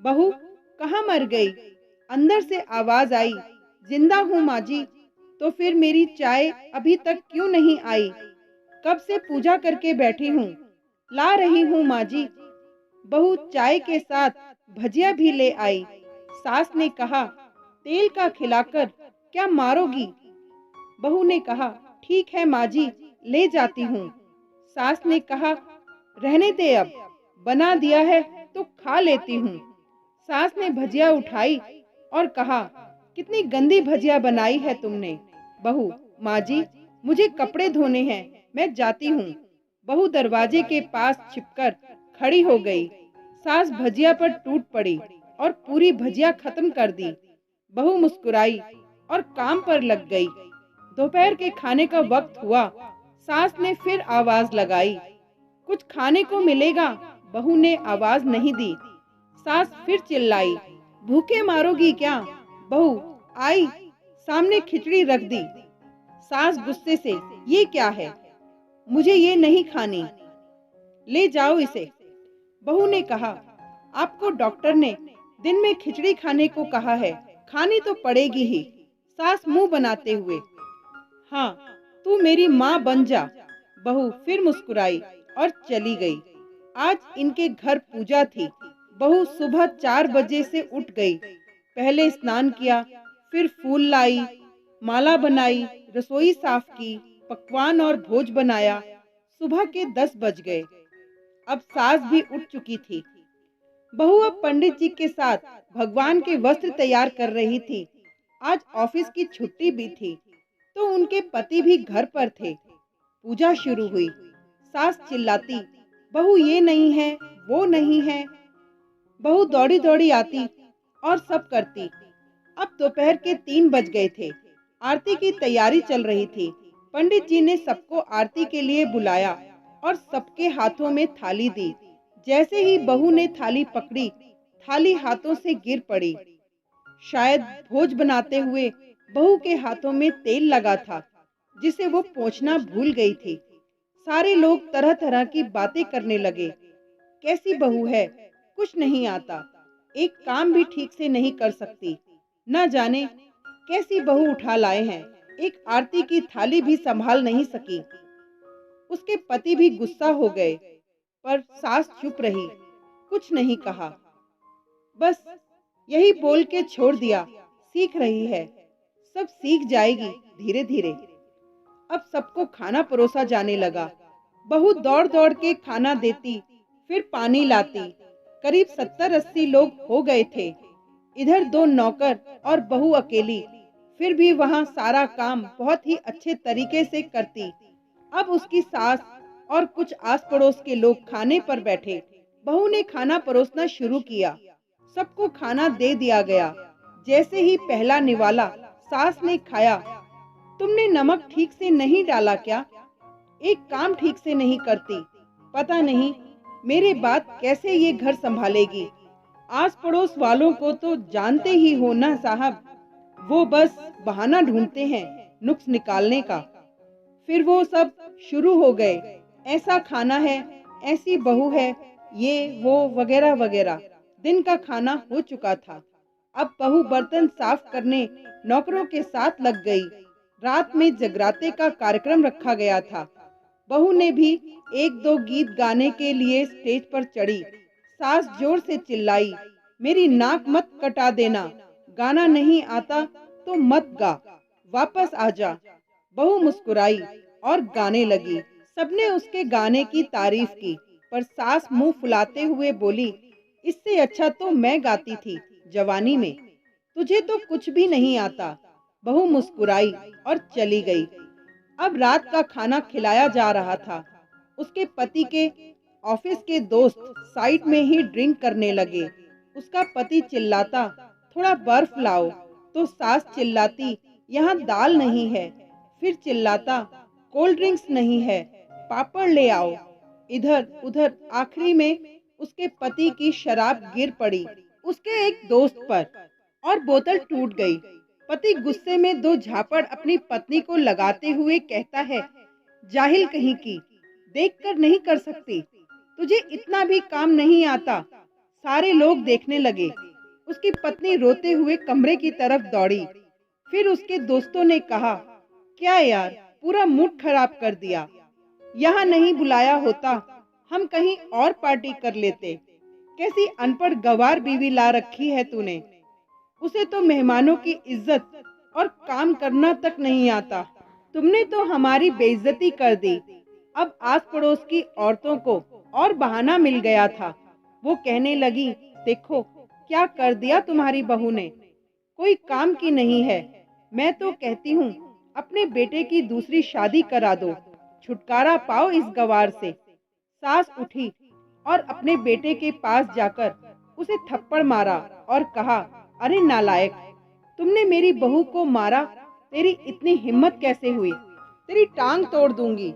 बहू कहाँ मर गई? अंदर से आवाज आई। जिंदा हूँ माँ जी। तो फिर मेरी चाय अभी तक क्यों नहीं आई? कब से पूजा करके बैठी हूँ, ला रही हूँ माँ जी। बहू चाय के साथ भजिया भी ले आई। सास ने कहा, तेल का खिलाकर क्या मारोगी? बहू ने कहा, ठीक है माँ जी, ले जाती हूँ। सास ने कहा, रहने दे, अब बना दिया है तो खा लेती हूँ। सास ने भजिया उठाई और कहा, कितनी गंदी भजिया बनाई है तुमने। बहू, माँ जी, मुझे कपड़े धोने हैं, मैं जाती हूँ। बहू दरवाजे के पास छिपकर खड़ी हो गई। सास भजिया पर टूट पड़ी और पूरी भजिया खत्म कर दी। बहू मुस्कुराई और काम पर लग गई। दोपहर के खाने का वक्त हुआ। सास ने फिर आवाज लगाई, कुछ खाने को मिलेगा? बहू ने आवाज नहीं दी। सास फिर चिल्लाई, भूखे मारोगी क्या? बहू आई, सामने खिचड़ी रख दी। सास गुस्से से, ये क्या है? मुझे ये नहीं खानी, ले जाओ इसे। बहू ने कहा, आपको डॉक्टर ने दिन में खिचड़ी खाने को कहा है, खानी तो पड़ेगी ही। सास मुंह बनाते हुए, हाँ, तू मेरी माँ बन जा। बहू फिर मुस्कुराई और चली गई। आज इनके घर पूजा थी। बहू सुबह 4 बजे से उठ गई। पहले स्नान किया, फिर फूल लाई, माला बनाई, रसोई साफ की, पकवान और भोज बनाया। सुबह के 10 बज गए। अब सास भी उठ चुकी थी। बहू अब पंडित जी के साथ भगवान के वस्त्र तैयार कर रही थी। आज ऑफिस की छुट्टी भी थी, तो उनके पति भी घर पर थे। पूजा शुरू हुई। सास चिल्लाती, बहू ये नहीं है, वो नहीं है। बहू दौड़ी दौड़ी आती और सब करती। अब दोपहर के 3 बज गए थे। आरती की तैयारी चल रही थी। पंडित जी ने सबको आरती के लिए बुलाया और सबके हाथों में थाली दी। जैसे ही बहू ने थाली पकड़ी, थाली हाथों से गिर पड़ी। शायद भोज बनाते हुए बहू के हाथों में तेल लगा था, जिसे वो पोंछना भूल गई थी। सारे लोग तरह तरह की बातें करने लगे। कैसी बहू है, कुछ नहीं आता, एक काम भी ठीक से नहीं कर सकती, न जाने कैसी बहू उठा लाए हैं, एक आरती की थाली भी संभाल नहीं सकी। उसके पति भी गुस्सा हो गए, पर सास चुप रही, कुछ नहीं कहा। बस यही बोल के छोड़ दिया, सीख रही है, सब सीख जाएगी धीरे धीरे। अब सबको खाना परोसा जाने लगा। बहू दौड़ दौड़ के खाना देती, फिर पानी लाती। करीब 70-80 लोग हो गए थे। इधर 2 नौकर और बहू अकेली, फिर भी वहाँ सारा काम बहुत ही अच्छे तरीके से करती। अब उसकी सास और कुछ आस पड़ोस के लोग खाने पर बैठे। बहू ने खाना परोसना शुरू किया। सबको खाना दे दिया गया। जैसे ही पहला निवाला सास ने खाया, तुमने नमक ठीक से नहीं डाला क्या? एक काम ठीक से नहीं करती, पता नहीं मेरे बाद कैसे ये घर संभालेगी। आस पड़ोस वालों को तो जानते ही हो ना साहब, वो बस बहाना ढूंढते हैं नुक्स निकालने का। फिर वो सब शुरू हो गए, ऐसा खाना है, ऐसी बहू है, ये वो वगैरह वगैरह। दिन का खाना हो चुका था। अब बहू बर्तन साफ करने नौकरों के साथ लग गई। रात में जगराते का कार्यक्रम रखा गया था। बहू ने भी 1-2 गीत गाने के लिए स्टेज पर चढ़ी। सास जोर से चिल्लाई, मेरी नाक मत कटा देना, गाना नहीं आता तो मत गा, वापस आ जा। बहू मुस्कुराई और गाने लगी। सबने उसके गाने की तारीफ की, पर सास मुंह फुलाते हुए बोली, इससे अच्छा तो मैं गाती थी जवानी में, तुझे तो कुछ भी नहीं आता। बहू मुस्कुराई और चली गई। अब रात का खाना खिलाया जा रहा था। उसके पति के ऑफिस के दोस्त साइड में ही ड्रिंक करने लगे। उसका पति चिल्लाता, थोड़ा बर्फ लाओ, तो सास चिल्लाती, यहाँ दाल नहीं है। फिर चिल्लाता, कोल्ड ड्रिंक्स नहीं है, पापड़ ले आओ। इधर उधर आखिरी में उसके पति की शराब गिर पड़ी उसके एक दोस्त पर और बोतल टूट गई। पति गुस्से में 2 झापड़ अपनी पत्नी को लगाते हुए कहता है, जाहिल कहीं की, देखकर नहीं कर सकती, तुझे इतना भी काम नहीं आता। सारे लोग देखने लगे। उसकी पत्नी रोते हुए कमरे की तरफ दौड़ी। फिर उसके दोस्तों ने कहा, क्या यार, पूरा मूड खराब कर दिया। यहाँ नहीं बुलाया होता, हम कहीं और पार्टी कर लेते। कैसी अनपढ़ गंवार बीवी ला रखी है तूने। उसे तो मेहमानों की इज्जत और काम करना तक नहीं आता। तुमने तो हमारी बेइज्जती कर दी। अब आस पड़ोस की औरतों को और बहाना मिल गया था। वो कहने लगी, देखो क्या कर दिया तुम्हारी बहू ने, कोई काम की नहीं है। मैं तो कहती हूँ अपने बेटे की दूसरी शादी करा दो, छुटकारा पाओ इस गवार से। सास उठी और अपने बेटे के पास जाकर उसे थप्पड़ मारा और कहा, अरे नालायक, तुमने मेरी बहू को मारा, तेरी इतनी हिम्मत कैसे हुई, तेरी टांग तोड़ दूंगी।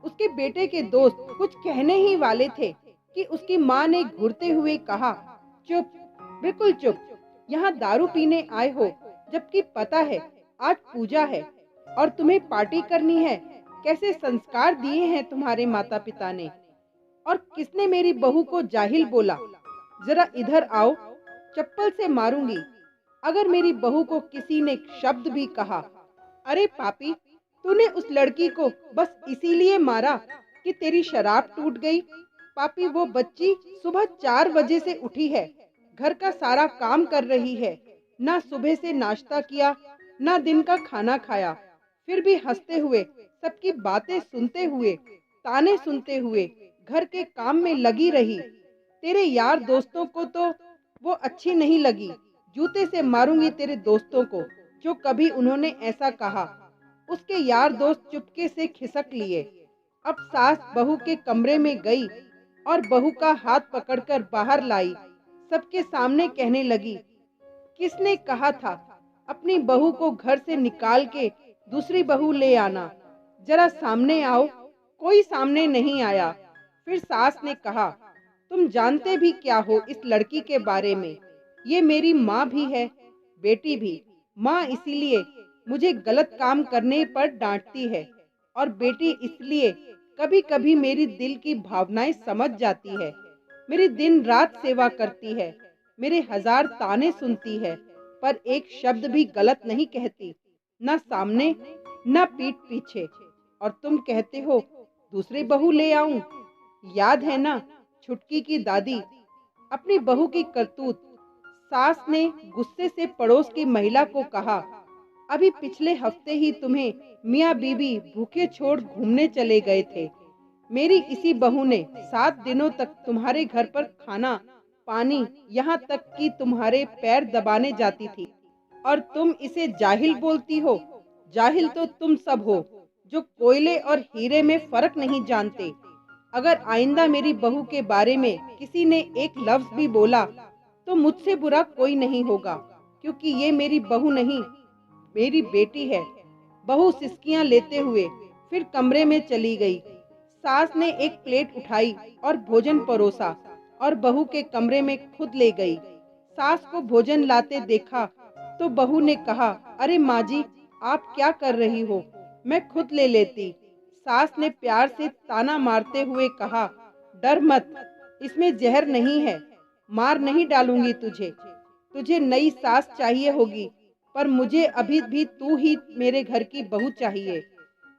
उसके बेटे के दोस्त कुछ कहने ही वाले थे कि उसकी माँ ने घूरते हुए कहा, चुप, बिल्कुल चुप, यहाँ दारू पीने आए हो, जबकि पता है आज पूजा है और तुम्हें पार्टी करनी है। कैसे संस्कार दिए हैं तुम्हारे माता पिता ने। और किसने मेरी बहू को जाहिल बोला, जरा इधर आओ, चप्पल से मारूंगी अगर मेरी बहू को किसी ने शब्द भी कहा। अरे पापी, तूने उस लड़की को बस इसीलिए मारा कि तेरी शराब टूट गई। पापी, वो बच्ची सुबह 4 बजे से उठी है, घर का सारा काम कर रही है, ना सुबह से नाश्ता किया, ना दिन का खाना खाया, फिर भी हंसते हुए, सबकी बातें सुनते हुए, ताने सुनते हुए घर के काम में लगी रही। तेरे यार दोस्तों को तो वो अच्छी नहीं लगी। जूते से मारूंगी तेरे दोस्तों को जो कभी उन्होंने ऐसा कहा। उसके यार दोस्त चुपके से खिसक लिए। अब सास बहू के कमरे में गई और बहू का हाथ पकड़कर बाहर लाई। सबके सामने कहने लगी, किसने कहा था अपनी बहू को घर से निकाल के दूसरी बहू ले आना, जरा सामने आओ। कोई सामने नहीं आया। फिर सास ने कहा, तुम जानते भी क्या हो इस लड़की के बारे में। ये मेरी माँ भी है, बेटी भी। माँ इसीलिए मुझे गलत काम करने पर डांटती है और बेटी इसलिए कभी कभी मेरी दिल की भावनाएं समझ जाती है। मेरी दिन रात सेवा करती है, मेरे 1000 ताने सुनती है, पर एक शब्द भी गलत नहीं कहती, ना सामने ना पीठ पीछे। और तुम कहते हो दूसरी बहू ले आऊं। याद है ना छुटकी की दादी, अपनी बहू की करतूत। सास ने गुस्से से पड़ोस की महिला को कहा, अभी पिछले हफ्ते ही तुम्हें मियाँ बीबी भूखे छोड़ घूमने चले गए थे। मेरी इसी बहू ने 7 दिनों तक तुम्हारे घर पर खाना पानी, यहाँ तक कि तुम्हारे पैर दबाने जाती थी, और तुम इसे जाहिल बोलती हो। जाहिल तो तुम सब हो जो कोयले और हीरे में फर्क नहीं जानते। अगर आइंदा मेरी बहू के बारे में किसी ने एक लफ्ज भी बोला तो मुझसे बुरा कोई नहीं होगा, क्योंकि ये मेरी बहू नहीं, मेरी बेटी है। बहू सिसकियां लेते हुए फिर कमरे में चली गई। सास ने एक प्लेट उठाई और भोजन परोसा और बहू के कमरे में खुद ले गई। सास को भोजन लाते देखा तो बहू ने कहा, अरे माँ जी, आप क्या कर रही हो, मैं खुद ले लेती। सास ने प्यार से ताना मारते हुए कहा, डर मत, इसमें जहर नहीं है, मार नहीं डालूंगी तुझे। तुझे नई सास चाहिए होगी, पर मुझे अभी भी तू ही मेरे घर की बहू चाहिए।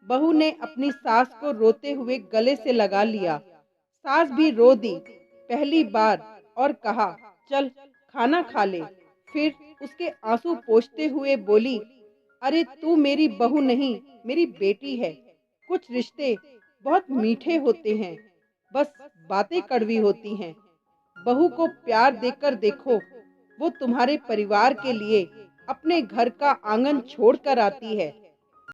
बहू ने अपनी सास को रोते हुए गले से लगा लिया। सास भी रो दी पहली बार और कहा, चल खाना खा ले। फिर उसके आंसू पोंछते हुए बोली, अरे तू मेरी बहू नहीं, मेरी बेटी है। कुछ रिश्ते बहुत मीठे होते हैं, बस बातें कड़वी होती हैं। बहू को प्यार देकर देखो, वो तुम्हारे परिवार के लिए अपने घर का आंगन छोड़ कर आती है।